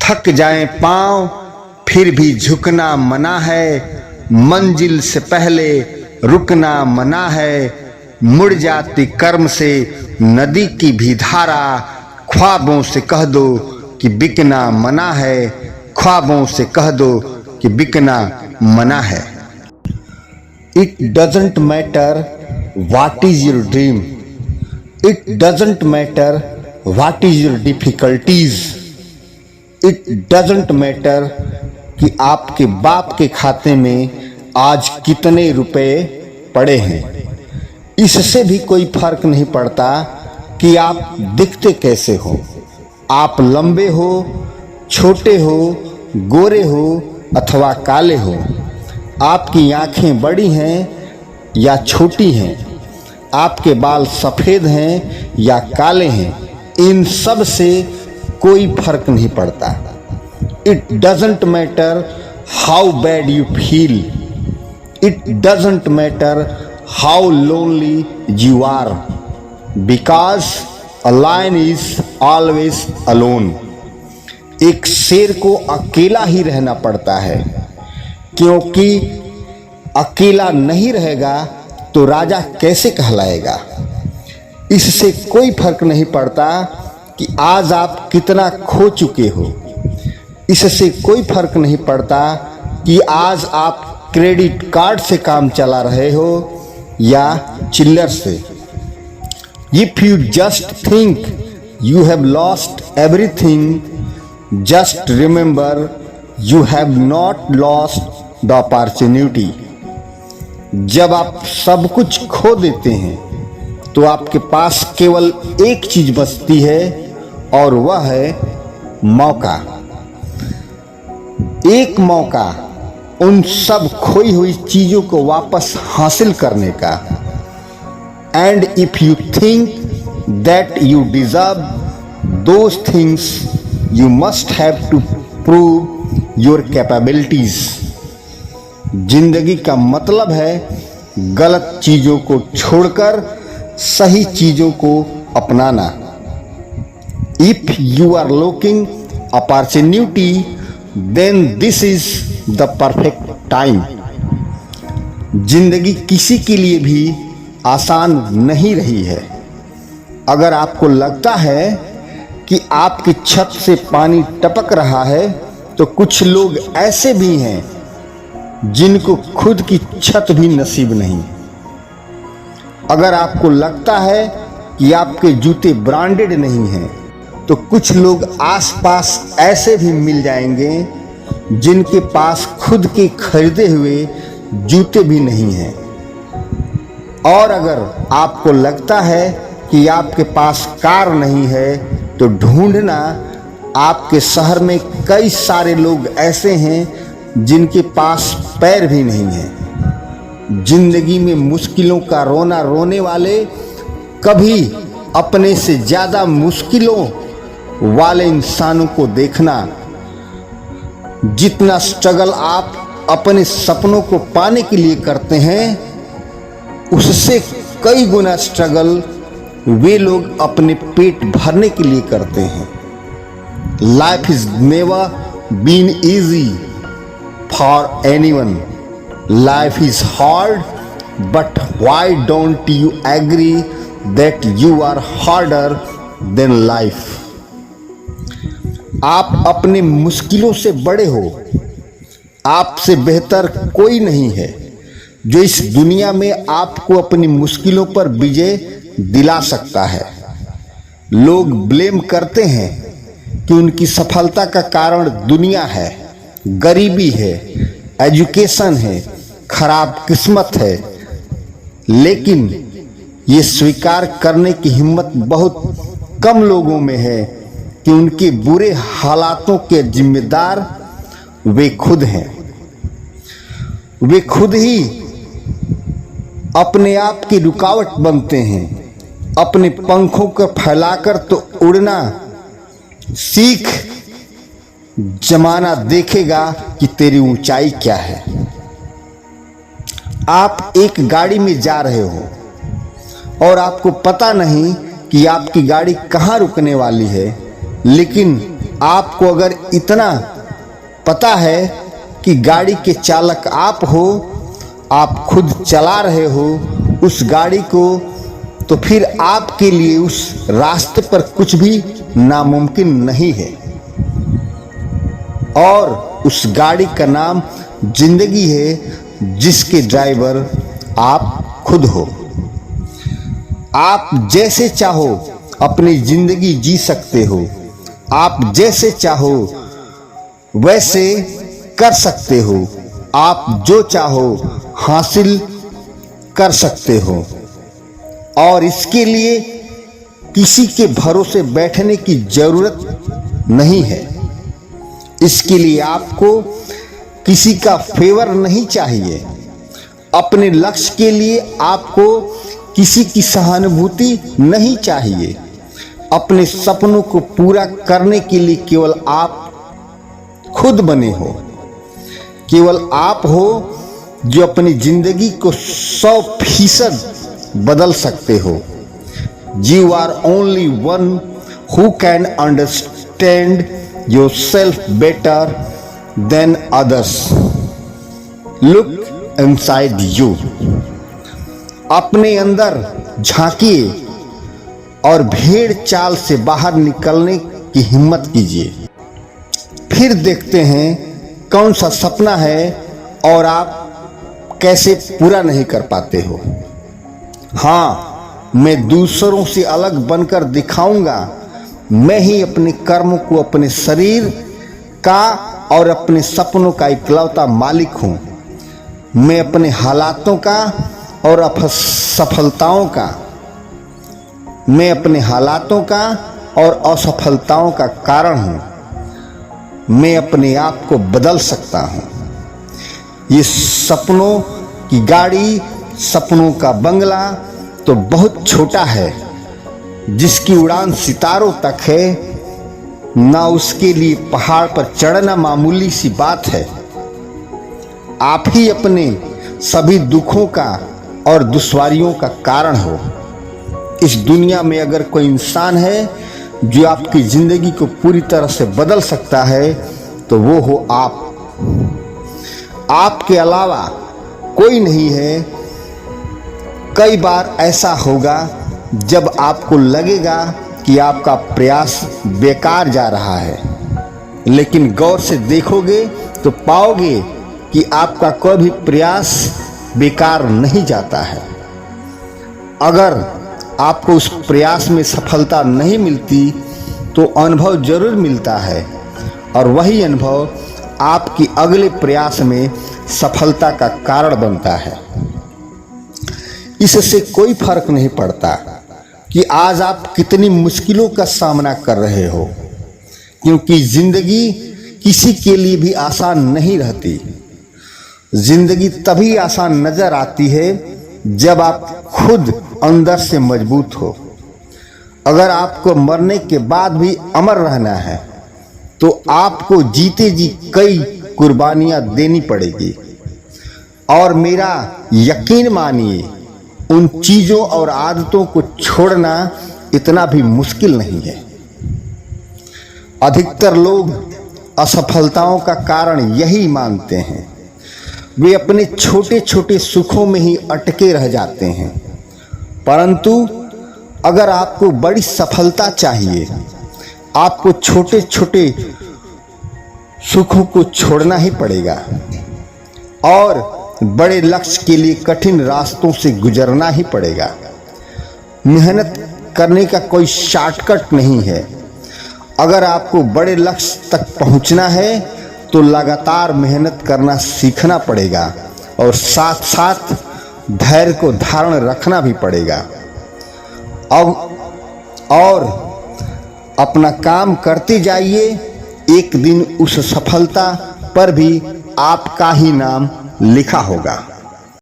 थक जाए पांव फिर भी झुकना मना है, मंजिल से पहले रुकना मना है। मुड़ जाती कर्म से नदी की भी धारा, ख्वाबों से कह दो कि बिकना मना है, ख्वाबों से कह दो कि बिकना मना है। It doesn't matter what is your dream. It doesn't matter what is your difficulties. It doesn't matter कि आपके बाप के खाते में आज कितने रुपए पड़े हैं। इससे भी कोई फर्क नहीं पड़ता कि आप दिखते कैसे हो। आप लंबे हो, छोटे हो, गोरे हो अथवा काले हो। आपकी आंखें बड़ी हैं या छोटी हैं, आपके बाल सफ़ेद हैं या काले हैं, इन सब से कोई फर्क नहीं पड़ता। It doesn't matter how bad you feel, it doesn't matter how lonely you are, because a lion is always alone. एक शेर को अकेला ही रहना पड़ता है, क्योंकि अकेला नहीं रहेगा तो राजा कैसे कहलाएगा। इससे कोई फर्क नहीं पड़ता कि आज आप कितना खो चुके हो। इससे कोई फर्क नहीं पड़ता कि आज आप क्रेडिट कार्ड से काम चला रहे हो या चिल्लर से। If you just think you have lost everything, just remember you have not lost the opportunity. जब आप सब कुछ खो देते हैं तो आपके पास केवल एक चीज बचती है और वह है मौका। एक मौका उन सब खोई हुई चीजों को वापस हासिल करने का। And if you think that you deserve those things, you must have to prove your capabilities. जिंदगी का मतलब है गलत चीजों को छोड़कर सही चीजों को अपनाना। If you are looking opportunity, then this is the perfect time. जिंदगी किसी के लिए भी आसान नहीं रही है। अगर आपको लगता है कि आपकी छत से पानी टपक रहा है, तो कुछ लोग ऐसे भी हैं जिनको खुद की छत भी नसीब नहीं। अगर आपको लगता है कि आपके जूते ब्रांडेड नहीं हैं, तो कुछ लोग आसपास ऐसे भी मिल जाएंगे जिनके पास खुद के खरीदे हुए जूते भी नहीं हैं। और अगर आपको लगता है कि आपके पास कार नहीं है, तो ढूंढना, आपके शहर में कई सारे लोग ऐसे हैं जिनके पास पैर भी नहीं है। जिंदगी में मुश्किलों का रोना रोने वाले कभी अपने से ज्यादा मुश्किलों वाले इंसानों को देखना। जितना स्ट्रगल आप अपने सपनों को पाने के लिए करते हैं, उससे कई गुना स्ट्रगल वे लोग अपने पेट भरने के लिए करते हैं। Life is never been easy for anyone, life is hard, but why don't you agree that you are harder than life. आप अपने मुश्किलों से बड़े हो। आपसे बेहतर कोई नहीं है जो इस दुनिया में आपको अपनी मुश्किलों पर विजय दिला सकता है। लोग ब्लेम करते हैं कि उनकी सफलता का कारण दुनिया है, गरीबी है, एजुकेशन है, खराब किस्मत है, लेकिन ये स्वीकार करने की हिम्मत बहुत कम लोगों में है कि उनके बुरे हालातों के जिम्मेदार वे खुद हैं। वे खुद ही अपने आप की रुकावट बनते हैं। अपने पंखों को फैलाकर तो उड़ना सीख, जमाना देखेगा कि तेरी ऊंचाई क्या है। आप एक गाड़ी में जा रहे हो और आपको पता नहीं कि आपकी गाड़ी कहाँ रुकने वाली है, लेकिन आपको अगर इतना पता है कि गाड़ी के चालक आप हो, आप खुद चला रहे हो उस गाड़ी को, तो फिर आपके लिए उस रास्ते पर कुछ भी नामुमकिन नहीं है। और उस गाड़ी का नाम जिंदगी है, जिसके ड्राइवर आप खुद हो। आप जैसे चाहो अपनी जिंदगी जी सकते हो, आप जैसे चाहो वैसे कर सकते हो, आप जो चाहो हासिल कर सकते हो। और इसके लिए किसी के भरोसे बैठने की जरूरत नहीं है। इसके लिए आपको किसी का फेवर नहीं चाहिए। अपने लक्ष्य के लिए आपको किसी की सहानुभूति नहीं चाहिए। अपने सपनों को पूरा करने के लिए केवल आप खुद बने हो। केवल आप हो जो अपनी जिंदगी को 100% बदल सकते हो। You are only one who can understand yourself better than others. Look inside you. अपने अंदर झांकिए और भेड़ चाल से बाहर निकलने की हिम्मत कीजिए। फिर देखते हैं कौन सा सपना है और आप कैसे पूरा नहीं कर पाते हो। हाँ, मैं दूसरों से अलग बनकर दिखाऊंगा। मैं ही अपने कर्मों को, अपने शरीर का और अपने सपनों का इकलौता मालिक हूं। मैं अपने हालातों का और असफलताओं का, मैं अपने हालातों का और असफलताओं का कारण हूं। मैं अपने आप को बदल सकता हूं। ये सपनों की गाड़ी, सपनों का बंगला तो बहुत छोटा है, जिसकी उड़ान सितारों तक है, ना उसके लिए पहाड़ पर चढ़ना मामूली सी बात है। आप ही अपने सभी दुखों का और दुश्वारियों का कारण हो। इस दुनिया में अगर कोई इंसान है जो आपकी जिंदगी को पूरी तरह से बदल सकता है, तो वो हो आप। आपके अलावा कोई नहीं है। कई बार ऐसा होगा जब आपको लगेगा कि आपका प्रयास बेकार जा रहा है, लेकिन गौर से देखोगे तो पाओगे कि आपका कोई भी प्रयास बेकार नहीं जाता है। अगर आपको उस प्रयास में सफलता नहीं मिलती तो अनुभव जरूर मिलता है, और वही अनुभव आपके अगले प्रयास में सफलता का कारण बनता है। इससे कोई फर्क नहीं पड़ता कि आज आप कितनी मुश्किलों का सामना कर रहे हो, क्योंकि जिंदगी किसी के लिए भी आसान नहीं रहती। जिंदगी तभी आसान नजर आती है जब आप खुद अंदर से मजबूत हो। अगर आपको मरने के बाद भी अमर रहना है तो आपको जीते जी कई कुर्बानियां देनी पड़ेगी। और मेरा यकीन मानिए, उन चीजों और आदतों को छोड़ना इतना भी मुश्किल नहीं है। अधिकतर लोग असफलताओं का कारण यही मानते हैं। वे अपने छोटे छोटे सुखों में ही अटके रह जाते हैं। परंतु अगर आपको बड़ी सफलता चाहिए, आपको छोटे छोटे सुखों को छोड़ना ही पड़ेगा और बड़े लक्ष्य के लिए कठिन रास्तों से गुजरना ही पड़ेगा। मेहनत करने का कोई शॉर्टकट नहीं है। अगर आपको बड़े लक्ष्य तक पहुंचना है तो लगातार मेहनत करना सीखना पड़ेगा और साथ साथ धैर्य को धारण रखना भी पड़ेगा। अब और अपना काम करते जाइए। एक दिन उस सफलता पर भी आपका ही नाम लिखा होगा।